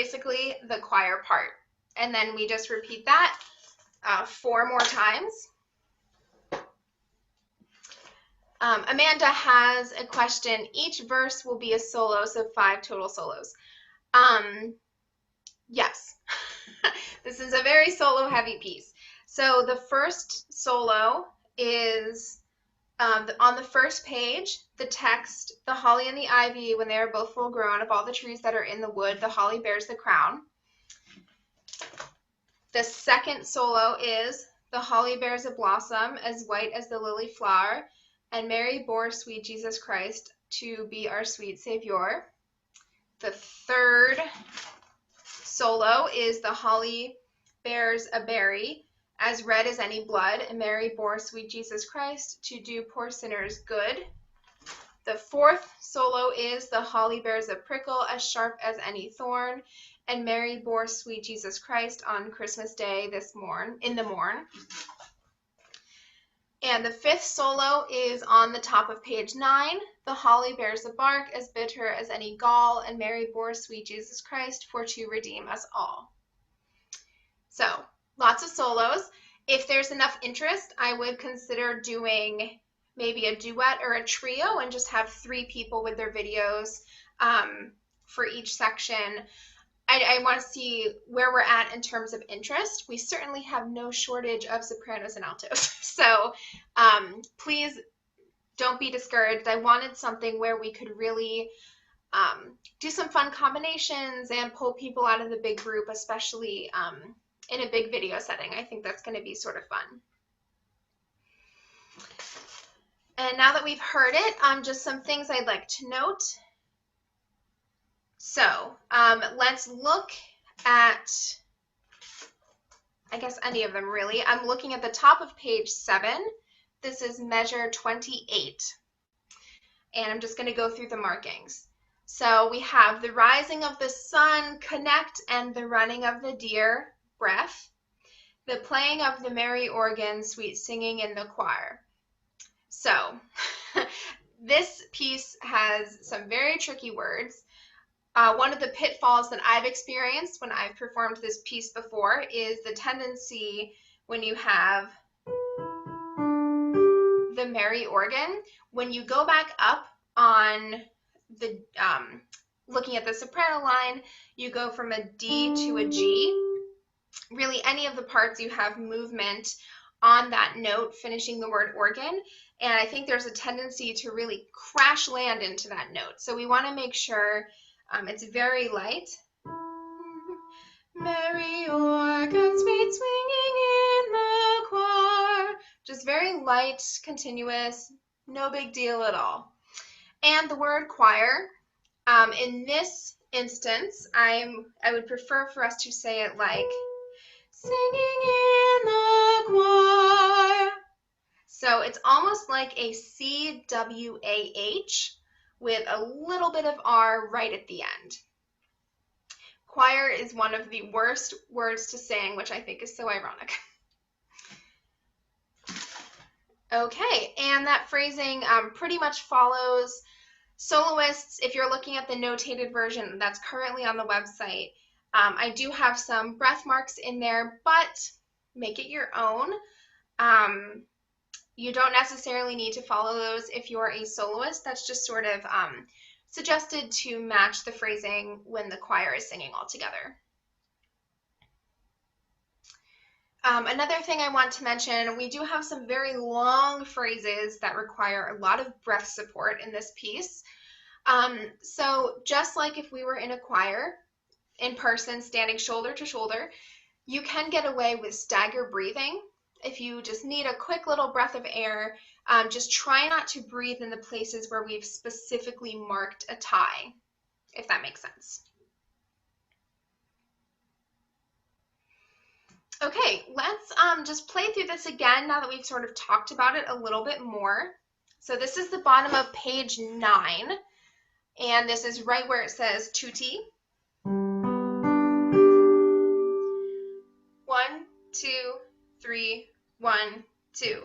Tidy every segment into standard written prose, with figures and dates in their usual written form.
basically the choir part. And then we just repeat that 4 more times. Amanda has a question. Each verse will be a solo, so 5 total solos. Yes. This is a very solo heavy piece. So the first solo is on the first page, the text, the holly and the ivy, when they are both full grown, of all the trees that are in the wood, the holly bears the crown. The second solo is, the holly bears a blossom as white as the lily flower, and Mary bore sweet Jesus Christ to be our sweet Savior. The third solo is, the holly bears a berry as red as any blood, and Mary bore sweet Jesus Christ to do poor sinners good. The fourth solo is, the holly bears a prickle as sharp as any thorn, and Mary bore sweet Jesus Christ on Christmas Day in the morn. And the fifth solo is on the top of page 9. The holly bears a bark as bitter as any gall, and Mary bore sweet Jesus Christ for to redeem us all. So, lots of solos. If there's enough interest, I would consider doing maybe a duet or a trio and just have 3 people with their videos for each section. I want to see where we're at in terms of interest. We certainly have no shortage of sopranos and altos. So please don't be discouraged. I wanted something where we could really do some fun combinations and pull people out of the big group, especially in a big video setting. I think that's going to be sort of fun. And now that we've heard it, just some things I'd like to note. So let's look at, I guess, any of them really. I'm looking at the top of page 7. This is measure 28. And I'm just going to go through the markings. So we have the rising of the sun, connect, and the running of the deer, breath. The playing of the merry organ, sweet singing in the choir. So this piece has some very tricky words. One of the pitfalls that I've experienced when I've performed this piece before is the tendency when you have the merry organ, when you go back up on the, looking at the soprano line, you go from a D to a G. Really, any of the parts you have movement on that note, finishing the word organ, and I think there's a tendency to really crash land into that note. So we want to make sure it's very light. Merry organ, sweet swinging in the choir. Just very light, continuous, no big deal at all. And the word choir, in this instance, I would prefer for us to say it like singing in the choir. So it's almost like a C-W-A-H with a little bit of R right at the end. Choir is one of the worst words to sing, which I think is so ironic. Okay, and that phrasing pretty much follows soloists. If you're looking at the notated version that's currently on the website, I do have some breath marks in there, but make it your own. You don't necessarily need to follow those if you're a soloist. That's just sort of suggested to match the phrasing when the choir is singing all together. Another thing I want to mention, we do have some very long phrases that require a lot of breath support in this piece. So just like if we were in a choir, in person, standing shoulder to shoulder, you can get away with stagger breathing. If you just need a quick little breath of air, just try not to breathe in the places where we've specifically marked a tie, if that makes sense. Okay, let's just play through this again now that we've sort of talked about it a little bit more. So this is the bottom of page 9, and this is right where it says tutti. 1, 2, 3, 1, 2.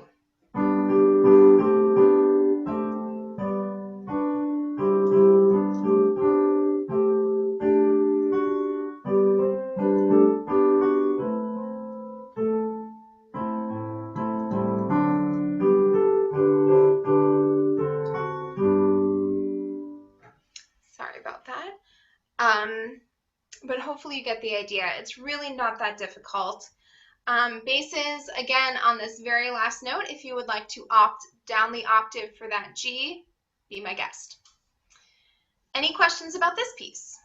hopefully you get the idea. It's really not that difficult. Basses, again, on this very last note, if you would like to opt down the octave for that G, be my guest. Any questions about this piece?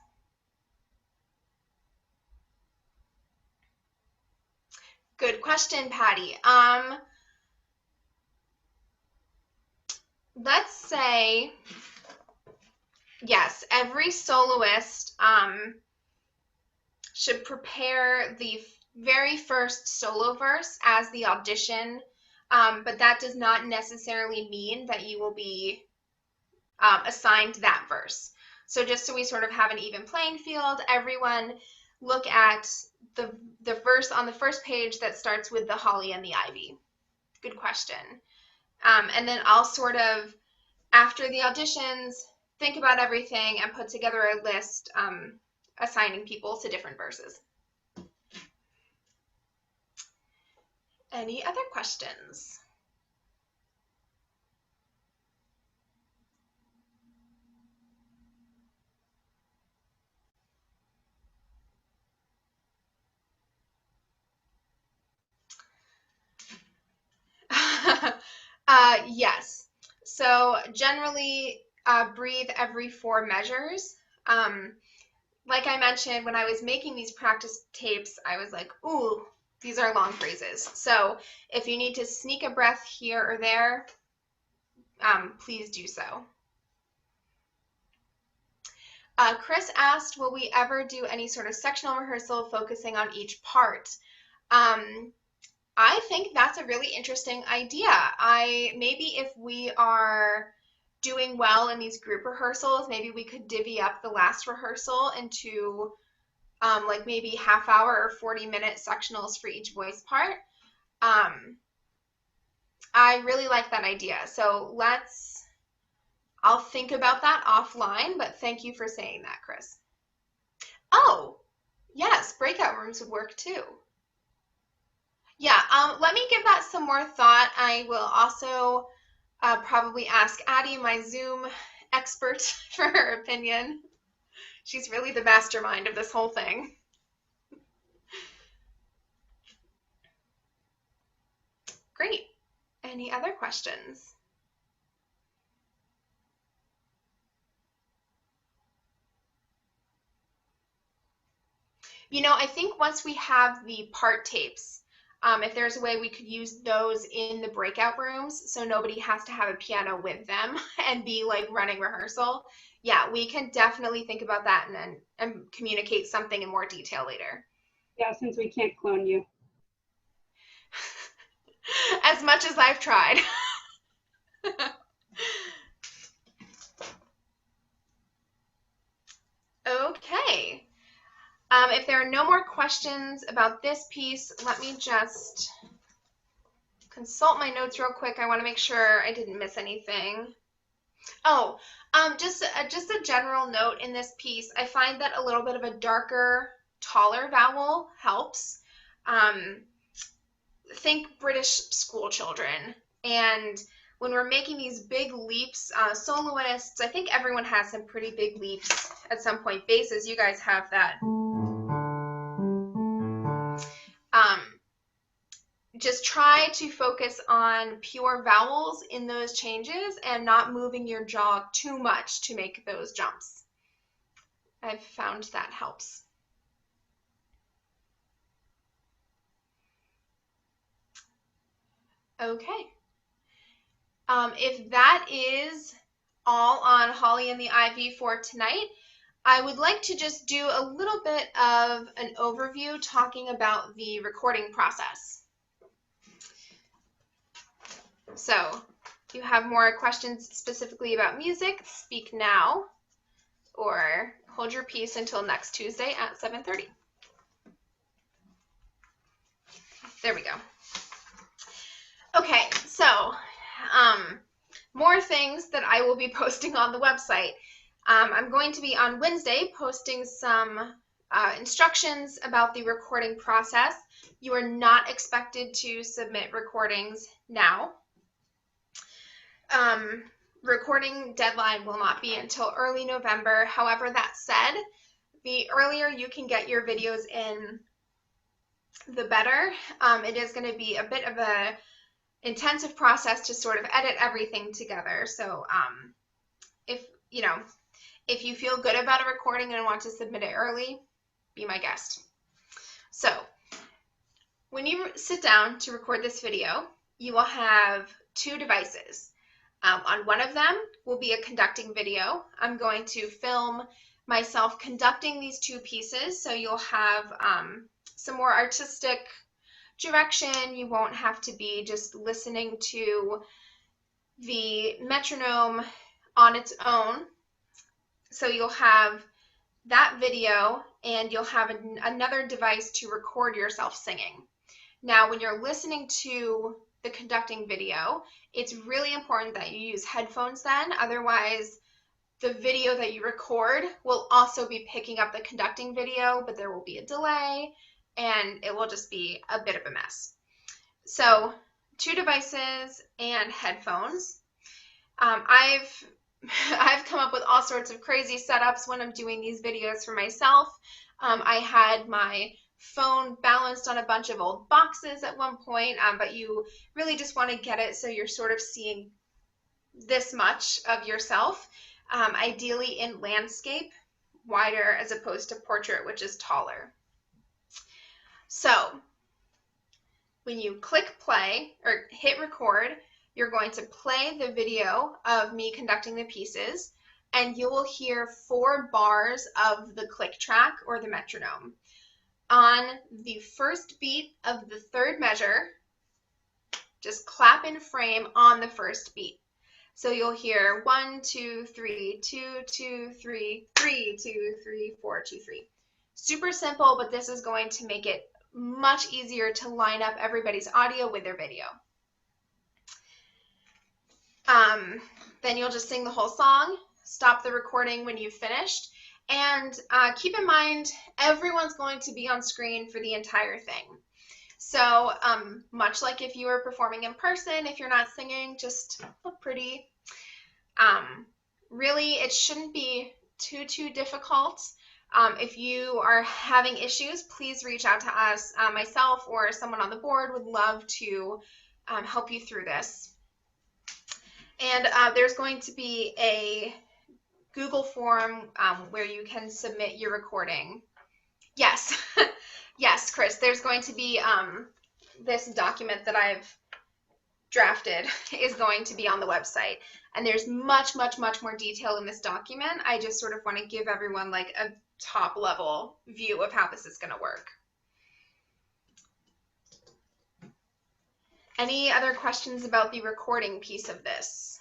Good question, Patty. Let's say, yes, every soloist should prepare the very first solo verse as the audition, but that does not necessarily mean that you will be assigned that verse. So just so we sort of have an even playing field, everyone look at the verse on the first page that starts with the holly and the ivy. Good question. And then I'll sort of, after the auditions, think about everything and put together a list assigning people to different verses. Any other questions? Yes. So generally, breathe every 4 measures. Like I mentioned, when I was making these practice tapes, I was like, ooh, these are long phrases. So if you need to sneak a breath here or there, please do so. Chris asked, will we ever do any sort of sectional rehearsal focusing on each part? I think that's a really interesting idea. Maybe if we are doing well in these group rehearsals, maybe we could divvy up the last rehearsal into like maybe half-hour or 40-minute sectionals for each voice part. I really like that idea. So I'll think about that offline, but thank you for saying that, Chris. Oh, yes, breakout rooms would work too. Yeah, let me give that some more thought. I will also probably ask Addie, my Zoom expert, for her opinion. She's really the mastermind of this whole thing. Great. Any other questions? You know, I think once we have the part tapes, if there's a way we could use those in the breakout rooms so nobody has to have a piano with them and be like running rehearsal, yeah, we can definitely think about that and communicate something in more detail later. Yeah, since we can't clone you. As much as I've tried. Okay. If there are no more questions about this piece, let me just consult my notes real quick. I want to make sure I didn't miss anything. Oh, just a general note in this piece. I find that a little bit of a darker, taller vowel helps. Think British school children. And when we're making these big leaps, soloists, I think everyone has some pretty big leaps at some point. Basses, you guys have that. Just try to focus on pure vowels in those changes and not moving your jaw too much to make those jumps. I've found that helps. Okay. If that is all on Holly and the Ivy for tonight, I would like to just do a little bit of an overview talking about the recording process. So if you have more questions specifically about music, speak now or hold your peace until next Tuesday at 7:30. There we go. Okay, so more things that I will be posting on the website. I'm going to be on Wednesday posting some instructions about the recording process. You are not expected to submit recordings now. Recording deadline will not be until early November. However, that said, The earlier you can get your videos in, the better. It is going to be a bit of a intensive process to sort of edit everything together. So if if you feel good about a recording and want to submit it early, be my guest. So when you sit down to record this video, you will have two devices. On one of them will be a conducting video. I'm going to film myself conducting these two pieces, so you'll have some more artistic direction. You won't have to be just listening to the metronome on its own. So you'll have that video, and you'll have another device to record yourself singing. Now, when you're listening to the conducting video, it's really important that you use headphones then. Otherwise, the video that you record will also be picking up the conducting video, but there will be a delay, and it will just be a bit of a mess. So, two devices and headphones. I've come up with all sorts of crazy setups when I'm doing these videos for myself. I had my phone balanced on a bunch of old boxes at one point, but you really just want to get it so you're sort of seeing this much of yourself, ideally in landscape, wider as opposed to portrait, which is taller. So when you click play or hit record, you're going to play the video of me conducting the pieces, and you will hear 4 bars of the click track or the metronome. On the first beat of the third measure, just clap in frame on the first beat. So you'll hear 1, 2, 3, 2, 2, 3, 3, 2, 3, 4, 2, 3. Super simple, but this is going to make it much easier to line up everybody's audio with their video. Then you'll just sing the whole song, stop the recording when you've finished, and keep in mind everyone's going to be on screen for the entire thing. So much like if you were performing in person, if you're not singing, just look pretty. Really, it shouldn't be too difficult. If you are having issues, please reach out to us. Myself or someone on the board would love to help you through this. And there's going to be a Google form where you can submit your recording. Yes, yes, Chris, there's going to be this document that I've drafted is going to be on the website. And there's much more detail in this document. I just sort of want to give everyone like a top level view of how this is going to work. Any other questions about the recording piece of this?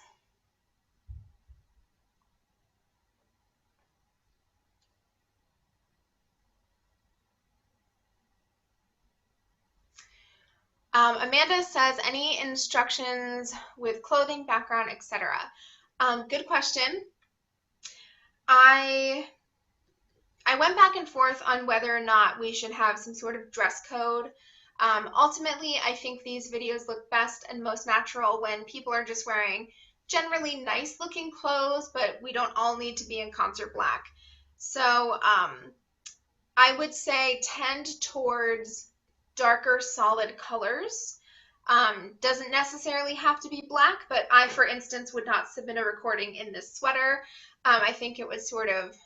Amanda says, any instructions with clothing, background, etc.? Good question. I went back and forth on whether or not we should have some sort of dress code. Ultimately, I think these videos look best and most natural when people are just wearing generally nice looking clothes, but we don't all need to be in concert black. So I would say tend towards darker solid colors. Doesn't necessarily have to be black, but I, for instance, would not submit a recording in this sweater. I think it would sort of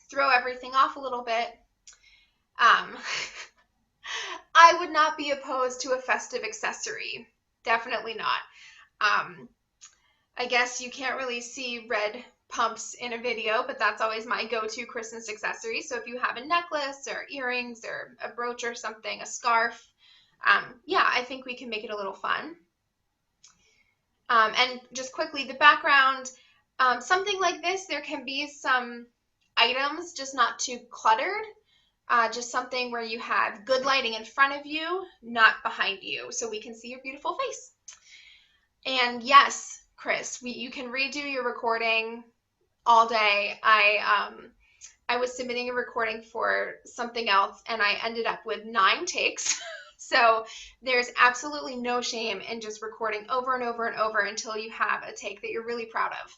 throw everything off a little bit. I would not be opposed to a festive accessory. Definitely not. I guess you can't really see red pumps in a video, but that's always my go-to Christmas accessory. So if you have a necklace or earrings or a brooch or something, a scarf, yeah, I think we can make it a little fun. And just quickly, the background, something like this, there can be some items, just not too cluttered. Just something where you have good lighting in front of you, not behind you, so we can see your beautiful face. And yes, Chris, you can redo your recording all day. I was submitting a recording for something else, and I ended up with 9 takes. So there's absolutely no shame in just recording over and over and over until you have a take that you're really proud of.